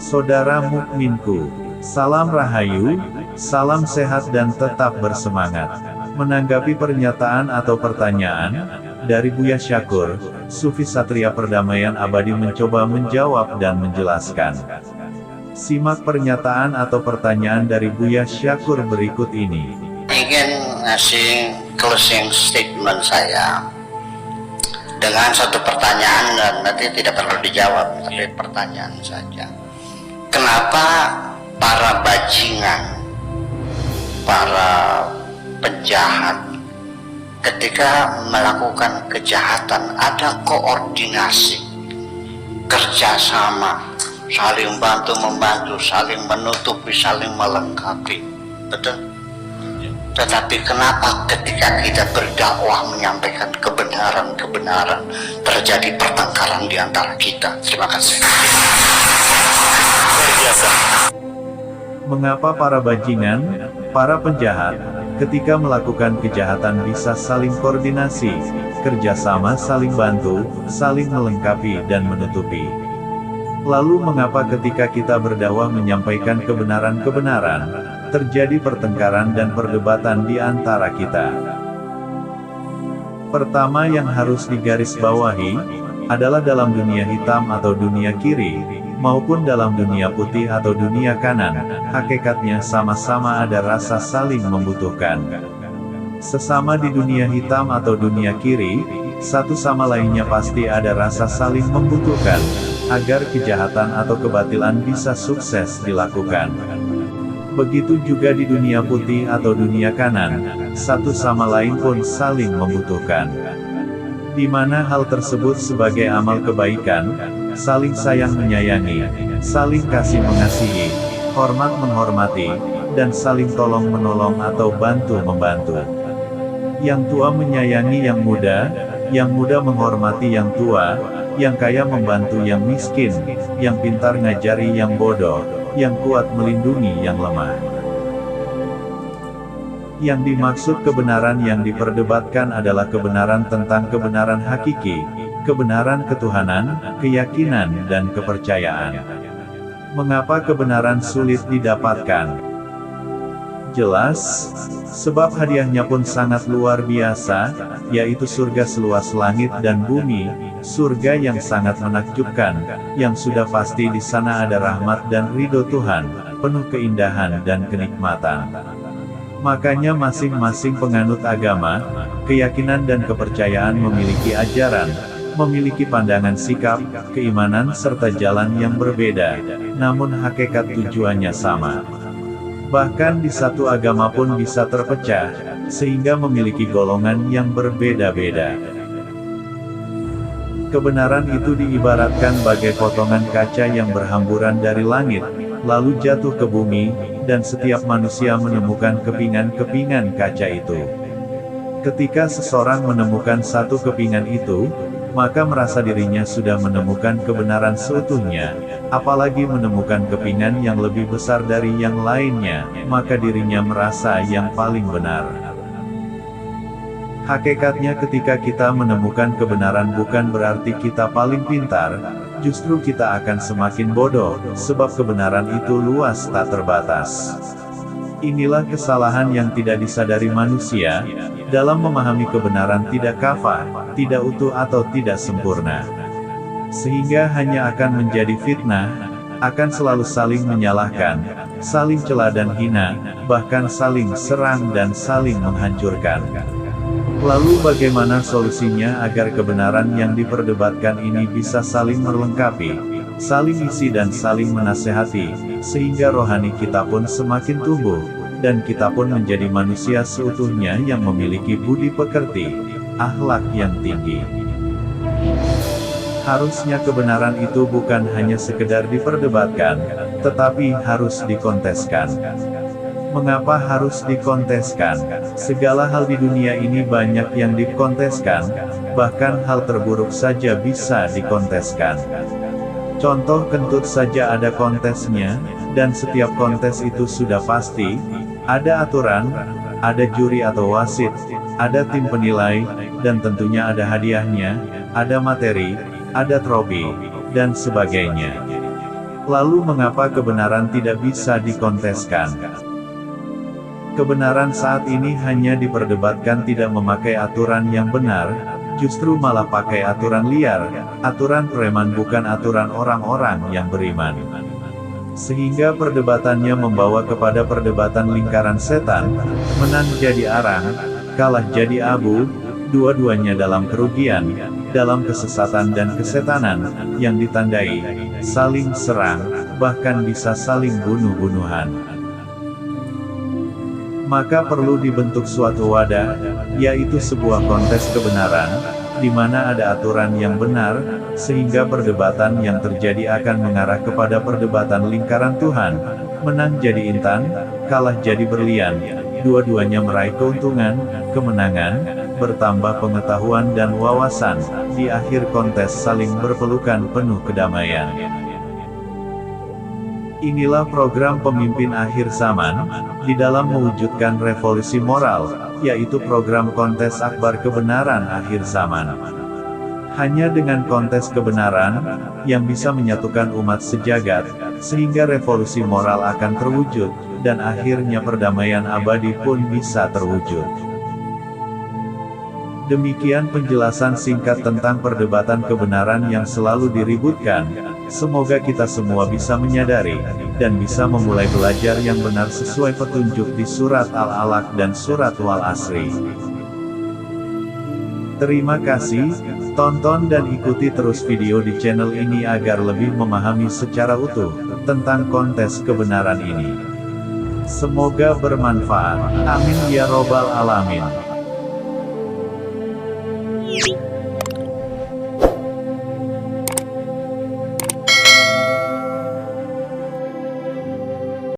Saudara mukminku, salam rahayu, salam sehat dan tetap bersemangat. Menanggapi pernyataan atau pertanyaan dari Buya Syakur, Sufi Satria Perdamaian Abadi mencoba menjawab dan menjelaskan. Simak pernyataan atau pertanyaan dari Buya Syakur berikut ini. Ingin ngasih closing statement saya dengan satu pertanyaan, dan nanti tidak perlu dijawab, tapi pertanyaan saja. Kenapa para bajingan, para penjahat, ketika melakukan kejahatan ada koordinasi, kerjasama, saling bantu-membantu, saling menutupi, saling melengkapi, betul? Tetapi kenapa ketika kita berdakwah menyampaikan kebenaran terjadi pertengkaran di antara kita? Terima kasih. Mengapa para bajingan, para penjahat, ketika melakukan kejahatan bisa saling koordinasi, kerjasama, saling bantu, saling melengkapi dan menutupi? Lalu mengapa ketika kita berdakwah menyampaikan kebenaran, terjadi pertengkaran dan perdebatan di antara kita? Pertama yang harus digarisbawahi adalah dalam dunia hitam atau dunia kiri, maupun dalam dunia putih atau dunia kanan, hakikatnya sama-sama ada rasa saling membutuhkan. Sesama di dunia hitam atau dunia kiri, satu sama lainnya pasti ada rasa saling membutuhkan, agar kejahatan atau kebatilan bisa sukses dilakukan. Begitu juga di dunia putih atau dunia kanan, satu sama lain pun saling membutuhkan. Di mana hal tersebut sebagai amal kebaikan, saling sayang menyayangi, saling kasih mengasihi, hormat menghormati, dan saling tolong menolong atau bantu membantu. Yang tua menyayangi yang muda menghormati yang tua, yang kaya membantu yang miskin, yang pintar ngajari yang bodoh, yang kuat melindungi yang lemah. Yang dimaksud kebenaran yang diperdebatkan adalah kebenaran tentang kebenaran hakiki, kebenaran ketuhanan, keyakinan dan kepercayaan. Mengapa kebenaran sulit didapatkan? Jelas, sebab hadiahnya pun sangat luar biasa, yaitu surga seluas langit dan bumi, surga yang sangat menakjubkan, yang sudah pasti di sana ada rahmat dan ridho Tuhan, penuh keindahan dan kenikmatan. Makanya masing-masing penganut agama, keyakinan dan kepercayaan memiliki ajaran, memiliki pandangan sikap, keimanan serta jalan yang berbeda, namun hakikat tujuannya sama. Bahkan di satu agama pun bisa terpecah, sehingga memiliki golongan yang berbeda-beda. Kebenaran itu diibaratkan bagai potongan kaca yang berhamburan dari langit, lalu jatuh ke bumi, dan setiap manusia menemukan kepingan-kepingan kaca itu. Ketika seseorang menemukan satu kepingan itu, maka merasa dirinya sudah menemukan kebenaran seutuhnya, apalagi menemukan kepingan yang lebih besar dari yang lainnya, maka dirinya merasa yang paling benar. Hakikatnya ketika kita menemukan kebenaran bukan berarti kita paling pintar, justru kita akan semakin bodoh, sebab kebenaran itu luas tak terbatas. Inilah kesalahan yang tidak disadari manusia, dalam memahami kebenaran tidak kafah, tidak utuh atau tidak sempurna. Sehingga hanya akan menjadi fitnah, akan selalu saling menyalahkan, saling cela dan hina, bahkan saling serang dan saling menghancurkan. Lalu bagaimana solusinya agar kebenaran yang diperdebatkan ini bisa saling melengkapi, saling isi dan saling menasehati, sehingga rohani kita pun semakin tumbuh, dan kita pun menjadi manusia seutuhnya yang memiliki budi pekerti, akhlak yang tinggi. Harusnya kebenaran itu bukan hanya sekedar diperdebatkan, tetapi harus dikonteskan. Mengapa harus dikonteskan? Segala hal di dunia ini banyak yang dikonteskan, bahkan hal terburuk saja bisa dikonteskan. Contoh kentut saja ada kontesnya, dan setiap kontes itu sudah pasti, ada aturan, ada juri atau wasit, ada tim penilai, dan tentunya ada hadiahnya, ada materi, ada trofi, dan sebagainya. Lalu mengapa kebenaran tidak bisa dikonteskan? Kebenaran saat ini hanya diperdebatkan tidak memakai aturan yang benar, justru malah pakai aturan liar, aturan preman bukan aturan orang-orang yang beriman. Sehingga perdebatannya membawa kepada perdebatan lingkaran setan, menang jadi arang, kalah jadi abu, dua-duanya dalam kerugian, dalam kesesatan dan kesetanan, yang ditandai, saling serang, bahkan bisa saling bunuh-bunuhan. Maka perlu dibentuk suatu wadah, yaitu sebuah kontes kebenaran, di mana ada aturan yang benar, sehingga perdebatan yang terjadi akan mengarah kepada perdebatan lingkaran Tuhan, menang jadi intan, kalah jadi berlian, dua-duanya meraih keuntungan, kemenangan, bertambah pengetahuan dan wawasan, di akhir kontes saling berpelukan penuh kedamaian. Inilah program pemimpin akhir zaman, di dalam mewujudkan revolusi moral, yaitu program kontes akbar kebenaran akhir zaman. Hanya dengan kontes kebenaran, yang bisa menyatukan umat sejagat, sehingga revolusi moral akan terwujud, dan akhirnya perdamaian abadi pun bisa terwujud. Demikian penjelasan singkat tentang perdebatan kebenaran yang selalu diributkan. Semoga kita semua bisa menyadari, dan bisa memulai belajar yang benar sesuai petunjuk di surat Al-Alaq dan surat Wal Asri. Terima kasih, tonton dan ikuti terus video di channel ini agar lebih memahami secara utuh, tentang kontes kebenaran ini. Semoga bermanfaat. Amin ya robbal alamin.